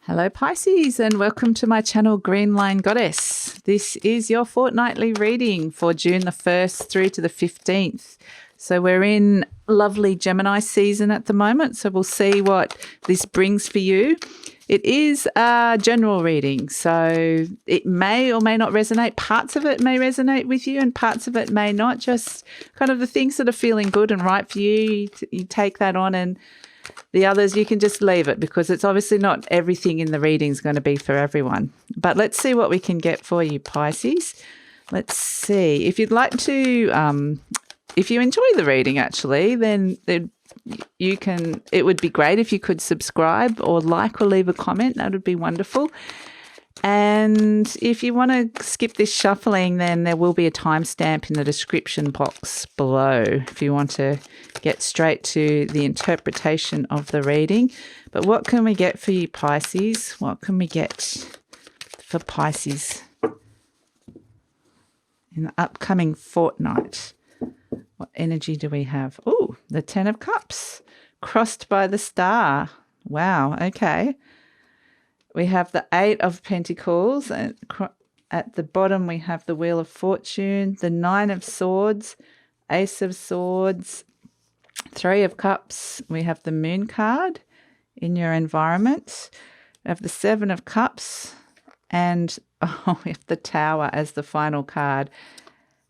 Hello Pisces, and welcome to my channel GreenLion Goddess. This is your fortnightly reading for June the 1st through to the 15th. So we're in lovely Gemini season at the moment, so we'll see what this brings for you. It is a general reading, so it may or may not resonate. Parts of it may resonate with you and parts of it may not. Just kind of the things that are feeling good and right for you, you take that on, and the others, you can just leave it because it's obviously not everything in the reading is going to be for everyone. But let's see what we can get for you, Pisces. Let's see. If you'd like to, if you enjoy the reading actually, then you can, it would be great if you could subscribe or like or leave a comment. That would be wonderful. And if you want to skip this shuffling, then there will be a timestamp in the description box below if you want to get straight to the interpretation of the reading. But what can we get for you, Pisces? What can we get for Pisces in the upcoming fortnight? What energy do we have? Oh, the 10 of Cups crossed by the star. Wow, okay. We have the 8 of Pentacles, and at the bottom we have the Wheel of Fortune, the 9 of Swords, Ace of Swords, 3 of Cups. We have the Moon card in your environment. We have the 7 of Cups, and we have the Tower as the final card,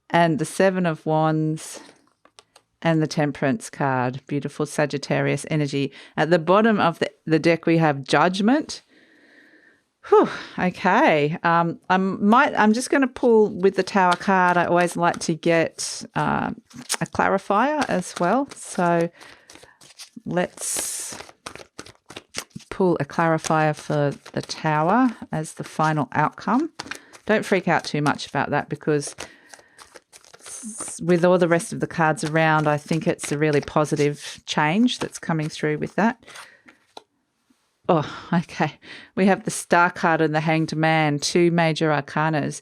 and the 7 of Wands, and the Temperance card. Beautiful Sagittarius energy. At the bottom of the deck we have Judgment. Whew, okay. I'm just going to pull with the Tower card. I always like to get a clarifier as well. So let's pull a clarifier for the Tower as the final outcome. Don't freak out too much about that because with all the rest of the cards around, I think it's a really positive change that's coming through with that. Oh, okay. We have the Star card and the Hanged Man, 2 major arcanas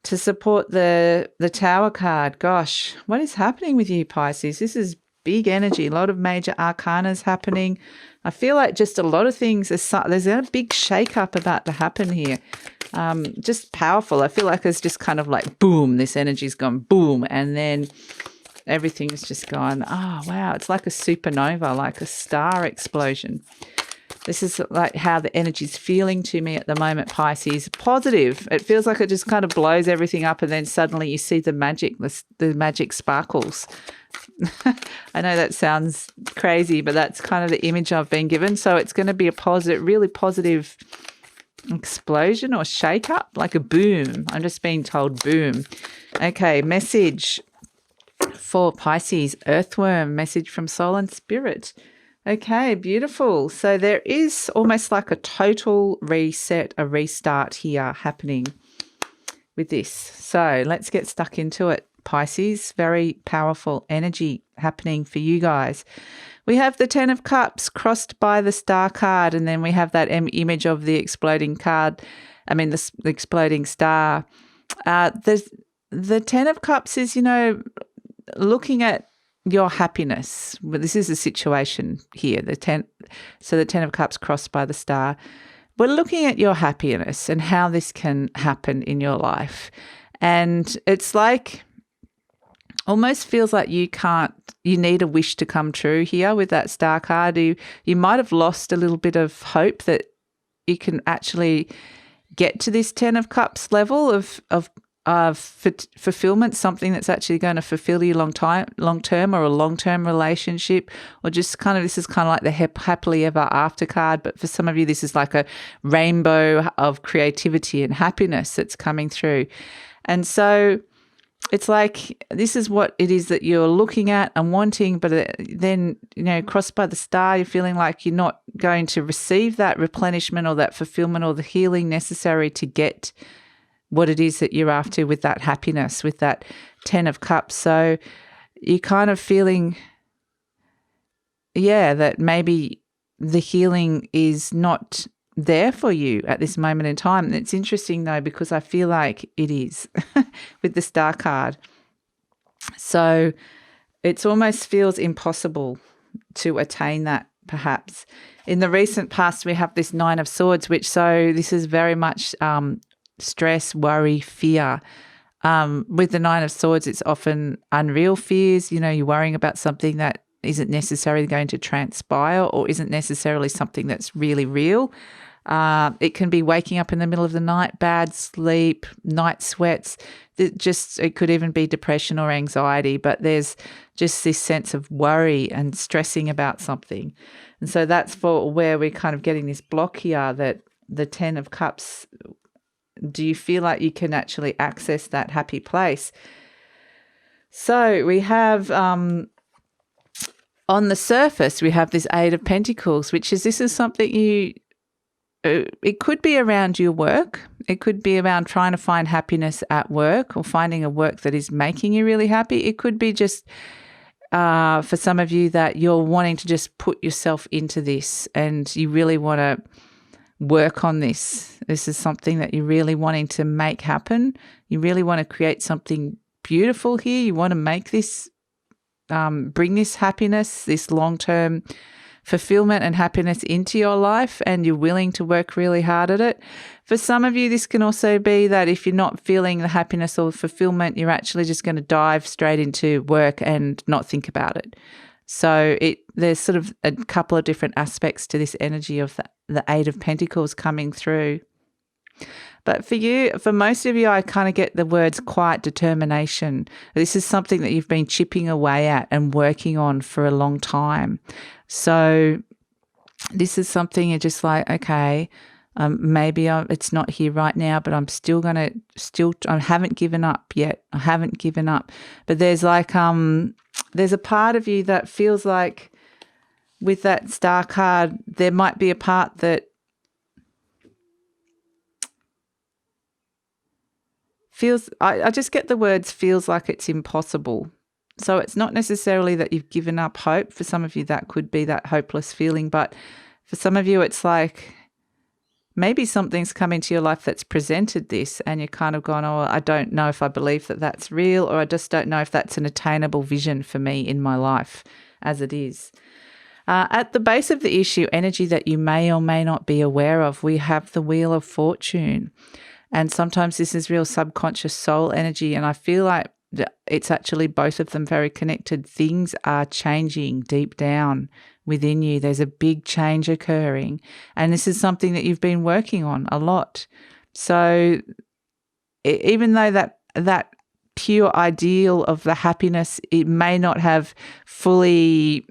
to support the Tower card. Gosh, what is happening with you, Pisces? This is big energy, a lot of major arcanas happening. I feel like just a lot of things, there's a big shake-up about to happen here. Just powerful. I feel like it's just kind of like boom, this energy's gone boom, and then everything's just gone, oh, wow. It's like a supernova, like a star explosion. This is like how the energy's feeling to me at the moment, Pisces. Positive. It feels like it just kind of blows everything up and then suddenly you see the magic, the magic sparkles. I know that sounds crazy, but that's kind of the image I've been given. So it's going to be a positive, really positive explosion or shake up, like a boom. I'm just being told boom. Okay, message for Pisces, Earthworm, message from Soul and Spirit. Okay, beautiful. So there is almost like a total reset, a restart here happening with this. So let's get stuck into it, Pisces. Very powerful energy happening for you guys. We have the 10 of Cups crossed by the Star card, and then we have that image of the exploding card. I mean, the exploding star. The 10 of Cups is, looking at your happiness. Well, this is a situation here. So the 10 of Cups crossed by the star. We're looking at your happiness and how this can happen in your life. And it's like, almost feels like you need a wish to come true here with that star card. You might have lost a little bit of hope that you can actually get to this 10 of Cups level of fulfillment, something that's actually going to fulfill you long term, or a long-term relationship, or just kind of, this is kind of like the happily ever after card. But for some of you, this is like a rainbow of creativity and happiness that's coming through. And so it's like, this is what it is that you're looking at and wanting, but then, crossed by the star, you're feeling like you're not going to receive that replenishment or that fulfillment or the healing necessary to get what it is that you're after with that happiness, with that 10 of Cups. So you're kind of feeling, that maybe the healing is not there for you at this moment in time. And it's interesting though, because I feel like it is with the Star card. So it almost feels impossible to attain that perhaps. In the recent past, we have this Nine of Swords, so this is very much stress, worry, fear. With the Nine of Swords, it's often unreal fears. You know, you're worrying about something that isn't necessarily going to transpire or isn't necessarily something that's really real. It can be waking up in the middle of the night, bad sleep, night sweats. It could even be depression or anxiety, but there's just this sense of worry and stressing about something. And so that's for where we're kind of getting this block here, that the 10 of Cups, do you feel like you can actually access that happy place? So we have, on the surface, we have this Eight of Pentacles, this is something it could be around your work. It could be around trying to find happiness at work or finding a work that is making you really happy. It could be just for some of you that you're wanting to just put yourself into this and you really want to work on this. This is something that you're really wanting to make happen. You really want to create something beautiful here. You want to make this, bring this happiness, this long-term fulfillment and happiness into your life, and you're willing to work really hard at it. For some of you, this can also be that if you're not feeling the happiness or the you're actually just going to dive straight into work and not think about it. So there's sort of a couple of different aspects to this energy of the Eight of Pentacles coming through. But for most of you, I kind of get the words quiet determination. This is something that you've been chipping away at and working on for a long time. So this is something you're just like, okay, maybe it's not here right now, but I'm still I haven't given up yet. I haven't given up. But there's like, there's a part of you that feels like with that Star card, there might be a part that feels, I just get the words feels like it's impossible. So it's not necessarily that you've given up hope. For some of you, that could be that hopeless feeling. But for some of you, it's like maybe something's come into your life that's presented this and you're kind of gone, oh, I don't know if I believe that that's real, or I just don't know if that's an attainable vision for me in my life as it is. At the base of the issue, energy that you may or may not be aware of, we have the Wheel of Fortune. And sometimes this is real subconscious soul energy. And I feel like it's actually both of them very connected. Things are changing deep down within you. There's a big change occurring. And this is something that you've been working on a lot. So even though that pure ideal of the happiness, it may not have fully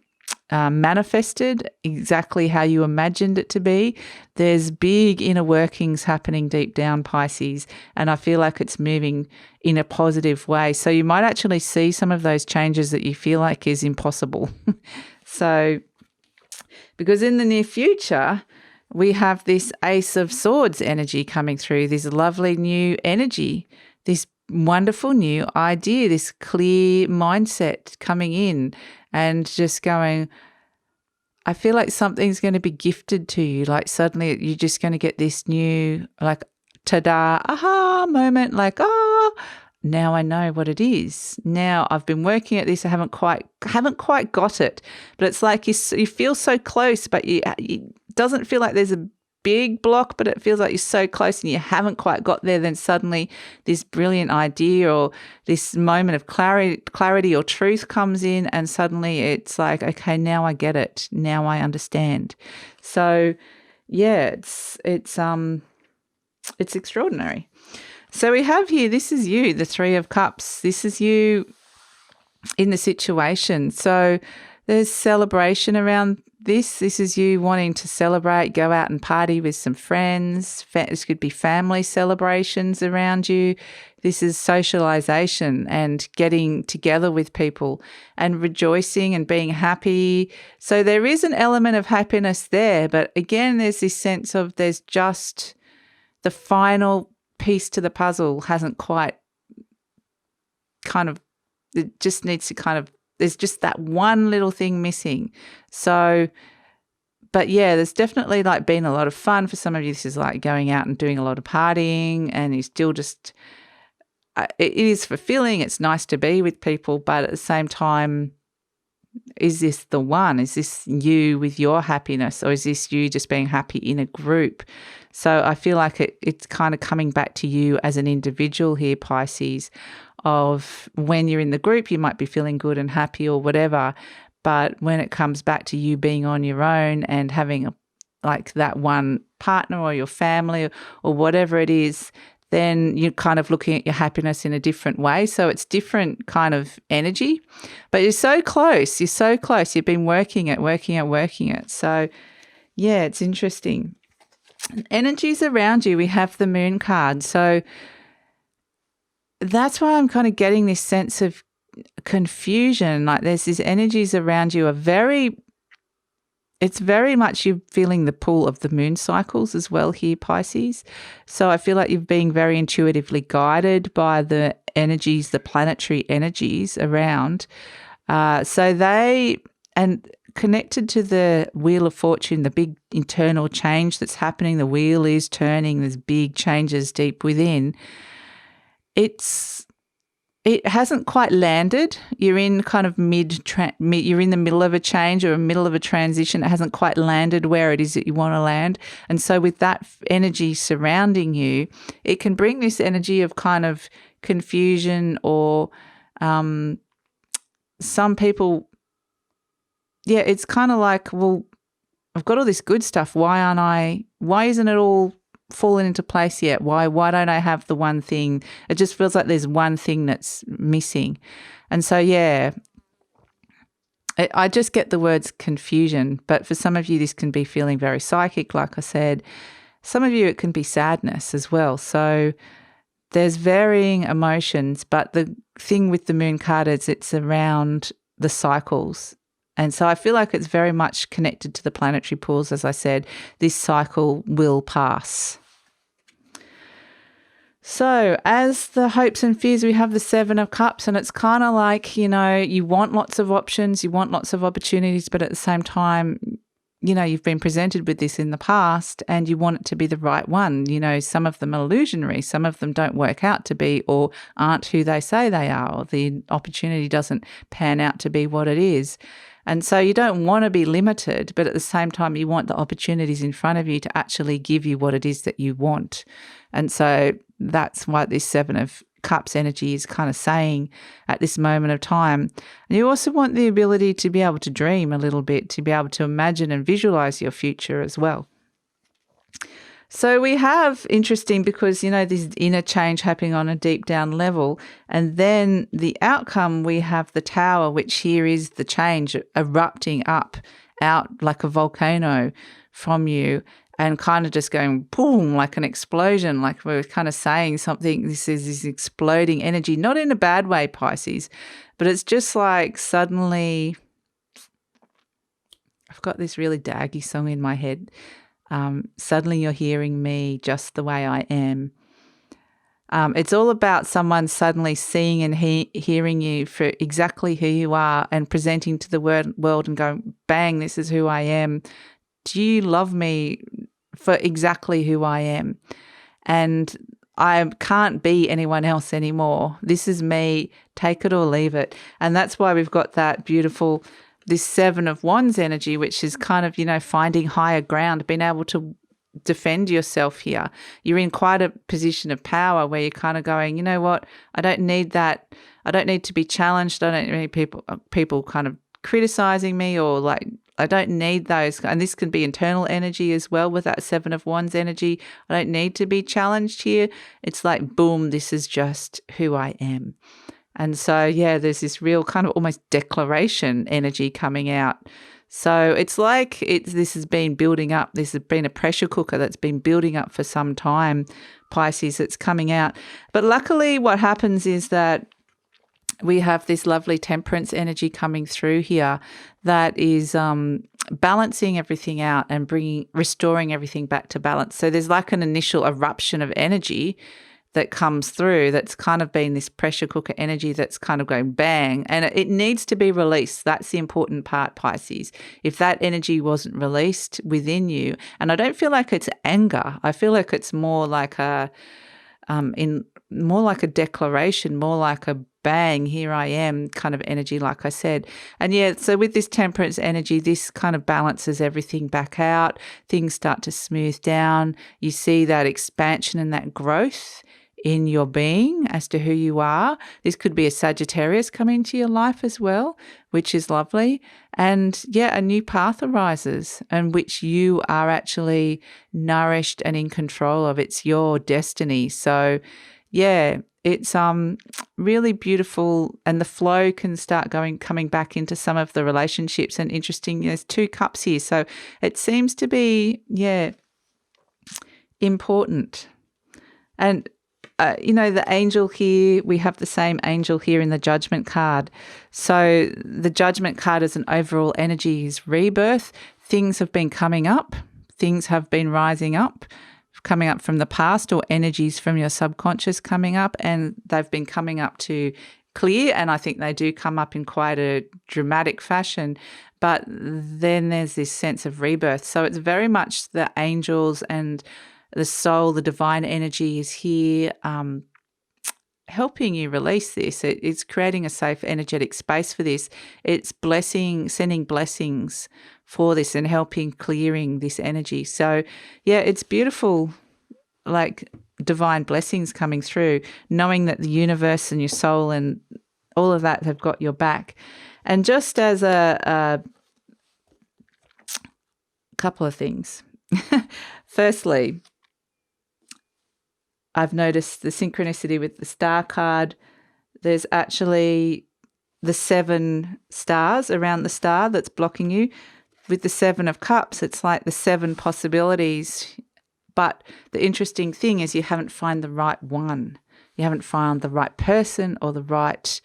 manifested exactly how you imagined it to be, there's big inner workings happening deep down, Pisces, and I feel like it's moving in a positive way. So you might actually see some of those changes that you feel like is impossible. So because in the near future, we have this Ace of Swords energy coming through, this lovely new energy, this wonderful new idea, this clear mindset coming in and just going, I feel like something's going to be gifted to you. Like suddenly you're just going to get this new, like, ta-da, aha moment, like, oh, now I know what it is. Now I've been working at this. I haven't quite got it, but it's like you feel so close, but it doesn't feel like there's a big block, but it feels like you're so close and you haven't quite got there. Then suddenly this brilliant idea or this moment of clarity or truth comes in, and suddenly it's like, okay, now I get it. Now I understand. So yeah, it's extraordinary. So we have here, this is you, the Three of Cups. This is you in the situation. So there's celebration around this. This is you wanting to celebrate, go out and party with some friends. This could be family celebrations around you. This is socialization and getting together with people and rejoicing and being happy. So there is an element of happiness there. But again, there's this sense of there's just the final piece to the puzzle hasn't quite it just needs to there's just that one little thing missing. So, but yeah, there's definitely like been a lot of fun. For some of you, this is like going out and doing a lot of partying, and you still just, it is fulfilling. It's nice to be with people, but at the same time, Is this the one? Is this you with your happiness, or is this you just being happy in a group? So I feel like it's kind of coming back to you as an individual here, Pisces, of when you're in the group, you might be feeling good and happy or whatever. But when it comes back to you being on your own and having like that one partner or your family or whatever it is, then you're kind of looking at your happiness in a different way. So it's different kind of energy, but you're so close. You're so close. You've been working it. So yeah, it's interesting. Energies around you, we have the moon card. So that's why I'm kind of getting this sense of confusion. Like there's these energies around you it's very much you feeling the pull of the moon cycles as well here, Pisces. So I feel like you're being very intuitively guided by the energies, the planetary energies around. And connected to the Wheel of Fortune, the big internal change that's happening, the wheel is turning, there's big changes deep within. It hasn't quite landed. You're in kind of you're in the middle of a change or middle of a transition. It hasn't quite landed where it is that you want to land. And so with that energy surrounding you, it can bring this energy of kind of confusion or some people, yeah, it's kind of like, well, I've got all this good stuff. Why isn't it all fallen into place yet? Why don't I have the one thing? It just feels like there's one thing that's missing. And so, yeah, I just get the words confusion. But for some of you, this can be feeling very psychic, like I said. Some of you, it can be sadness as well. So there's varying emotions. But the thing with the moon card is it's around the cycles. And so I feel like it's very much connected to the planetary pools. As I said, this cycle will pass. So as the hopes and fears, we have the Seven of Cups, and it's kind of like, you want lots of options, you want lots of opportunities, but at the same time, you've been presented with this in the past and you want it to be the right one. Some of them are illusionary, some of them don't work out to be or aren't who they say they are, or the opportunity doesn't pan out to be what it is. And so you don't want to be limited, but at the same time, you want the opportunities in front of you to actually give you what it is that you want. And so that's what this Seven of Cups energy is kind of saying at this moment of time. And you also want the ability to be able to dream a little bit, to be able to imagine and visualize your future as well. So we have, interesting, because, this inner change happening on a deep down level. And then the outcome, we have the Tower, which here is the change erupting out like a volcano from you and kind of just going boom, like an explosion, like we're kind of saying something. This is this exploding energy, not in a bad way, Pisces, but it's just like suddenly, I've got this really daggy song in my head. Suddenly you're hearing me just the way I am. It's all about someone suddenly seeing and hearing you for exactly who you are and presenting to the world and going, bang, this is who I am. Do you love me for exactly who I am? And I can't be anyone else anymore. This is me. Take it or leave it. And that's why we've got that beautiful, this Seven of Wands energy, which is kind of, finding higher ground, being able to defend yourself here. You're in quite a position of power where you're kind of going, you know what, I don't need that. I don't need to be challenged. I don't need people kind of criticizing me, or like, I don't need those. And this can be internal energy as well with that Seven of Wands energy. I don't need to be challenged here. It's like, boom, this is just who I am. And so, yeah, there's this real kind of almost declaration energy coming out. So it's like this has been building up. This has been a pressure cooker that's been building up for some time, Pisces, it's coming out. But luckily what happens is that we have this lovely Temperance energy coming through here that is balancing everything out and restoring everything back to balance. So there's like an initial eruption of energy that comes through that's kind of been this pressure cooker energy that's kind of going bang, and it needs to be released. That's the important part, Pisces. If that energy wasn't released within you, and I don't feel like it's anger, I feel like it's more like a declaration, more like a bang, here I am kind of energy, like I said. And yeah, so with this Temperance energy, this kind of balances everything back out. Things start to smooth down. You see that expansion and that growth in your being as to who you are. This could be a Sagittarius coming into your life as well, which is lovely. And yeah, a new path arises in which you are actually nourished and in control of. It's your destiny. So yeah, it's really beautiful, and the flow can start coming back into some of the relationships. And interesting, there's 2 cups here. So it seems to be, important. And the angel here, we have the same angel here in the Judgment card. So the Judgment card is an overall energy, is rebirth. Things have been coming up. Things have been rising up, coming up from the past, or energies from your subconscious coming up, and they've been coming up to clear. And I think they do come up in quite a dramatic fashion. But then there's this sense of rebirth. So it's very much the angels and the soul, the divine energy is here helping you release this. It's creating a safe energetic space for this. It's sending blessings for this and helping clearing this energy. So yeah, it's beautiful, like divine blessings coming through, knowing that the universe and your soul and all of that have got your back. And just as a couple of things. Firstly, I've noticed the synchronicity with the star card. There's actually the 7 stars around the star that's blocking you. With the 7 of Cups, it's like the 7 possibilities. But the interesting thing is you haven't found the right one. You haven't found the right person or the right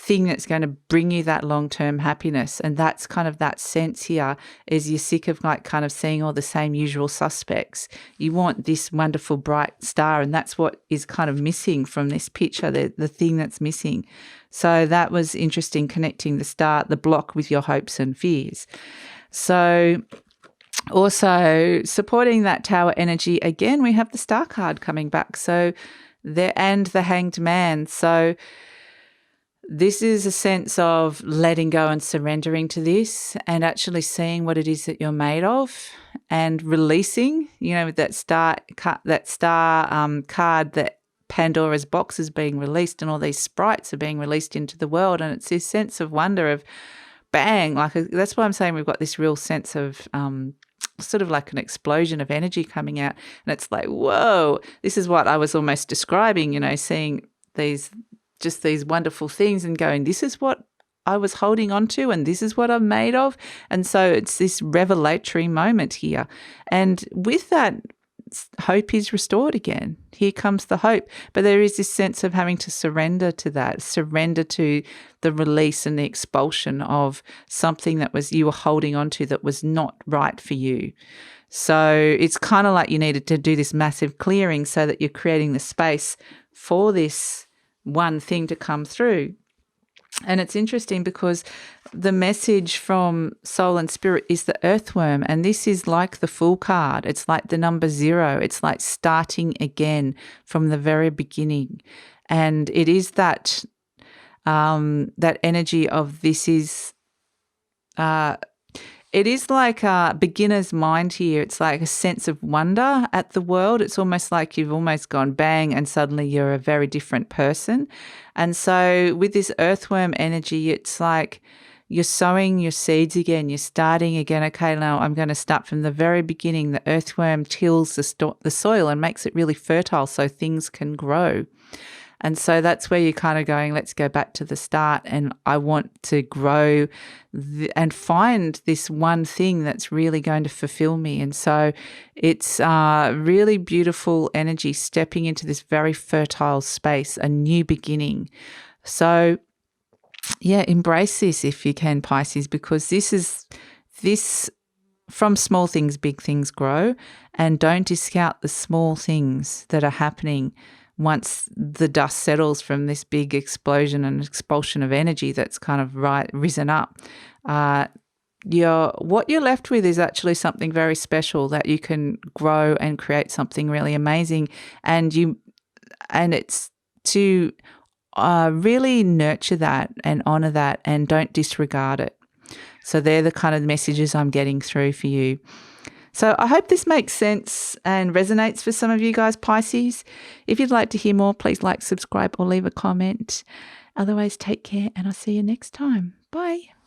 thing that's going to bring you that long-term happiness. And that's kind of that sense here, is you're sick of like kind of seeing all the same usual suspects. You want this wonderful bright star, and that's what is kind of missing from this picture, the thing that's missing. So that was interesting, connecting the star, the block, with your hopes and fears. So also supporting that Tower energy, again, we have the Star card coming back. So and the Hanged Man. So this is a sense of letting go and surrendering to this, and actually seeing what it is that you're made of, and releasing, with that star card, that Pandora's box is being released and all these sprites are being released into the world. And it's this sense of wonder of bang, that's why I'm saying we've got this real sense of sort of like an explosion of energy coming out. And it's like, whoa, this is what I was almost describing, seeing these wonderful things and going, this is what I was holding on to and this is what I'm made of. And so it's this revelatory moment here. And with that, hope is restored again. Here comes the hope. But there is this sense of having to surrender to that, surrender to the release and the expulsion of something that you were holding on to that was not right for you. So it's kind of like you needed to do this massive clearing so that you're creating the space for this one thing to come through. And it's interesting because the message from soul and spirit is the earthworm, and this is like the Fool card. It's like the number 0. It's like starting again from the very beginning. And it is that that energy of this is it is like a beginner's mind here. It's like a sense of wonder at the world. It's almost like you've almost gone bang and suddenly you're a very different person. And so with this earthworm energy, it's like you're sowing your seeds again. You're starting again. Okay, now I'm going to start from the very beginning. The earthworm tills the soil and makes it really fertile so things can grow. And so that's where you're kind of going, let's go back to the start, and I want to grow and find this one thing that's really going to fulfill me. And so it's really beautiful energy stepping into this very fertile space, a new beginning. So yeah, embrace this if you can, Pisces, because this from small things, big things grow, and don't discount the small things that are happening once the dust settles from this big explosion and expulsion of energy that's kind of risen up. What you're left with is actually something very special that you can grow and create something really amazing. And it's to really nurture that and honor that and don't disregard it. So they're the kind of messages I'm getting through for you. So I hope this makes sense and resonates for some of you guys, Pisces. If you'd like to hear more, please like, subscribe, or leave a comment. Otherwise, take care and I'll see you next time. Bye.